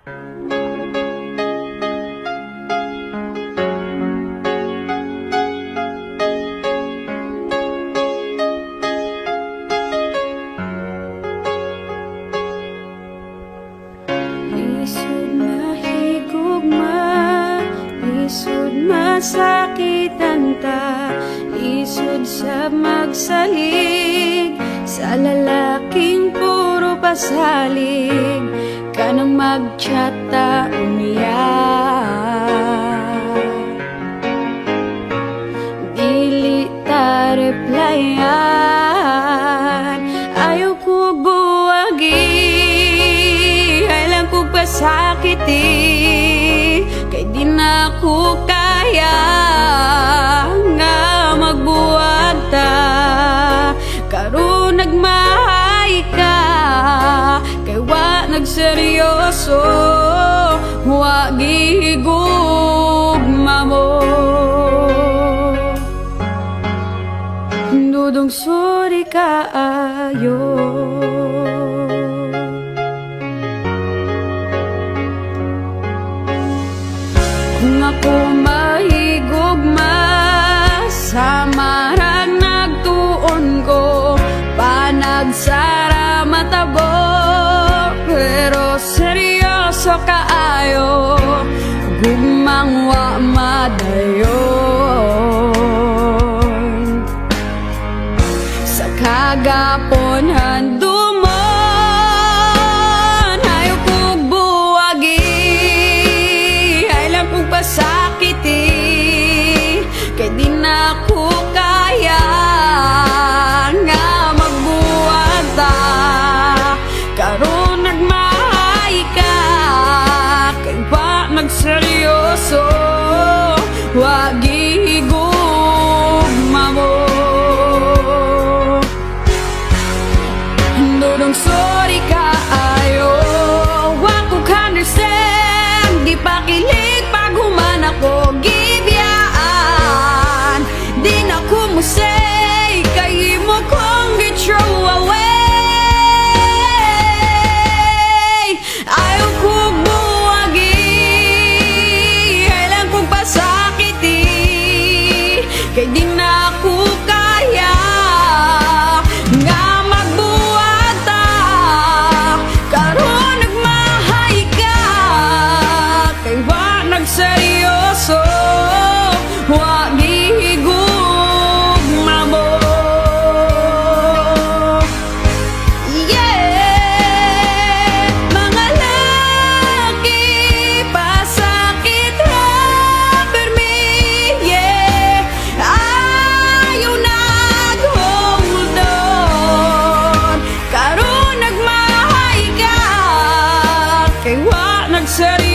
Lisod mahigugma, lisod masakitan ta, lisod sa magsalig, sa lalaking puro pasalig, kanang mag-chat ta unya. Dili ta replyan, ayaw ko buwagi, sakiti, kay di na ko kaya nga magbuwag ta. Karon nagmahay ka, kay wa nagseryoso, wa gihigugma mo. Dudong sorry ka ayo. Kung ako mahigugma, sa marag nagtuon ko, panagsara matabo, pero seryoso kaayo, gugmang wa madayon. Sa kagapon handumon, ayaw ko buwagi, kung pasakiti, kay di na ko kaya nga magbuwag ta. Karon nagmahay ka, kay wa nagseryoso, wa gihigugma mo. Dudong sorry ka ayo, wa ko understand, di pa kilig ako gibyaan, di na ko mo say, kay mo kong gi-throw away. Ayaw ko buwagi, kailan kong pasakiti, kay di na ko kaya nga magbuwag ta. Karon nagmahay ka, kay wa nagseryoso, wa gihigugma mo. Yeah, mga laki pasakit ra permi. Yeah, ayaw nag-hold on, karon nagmahay ka, kay wa nagseryoso,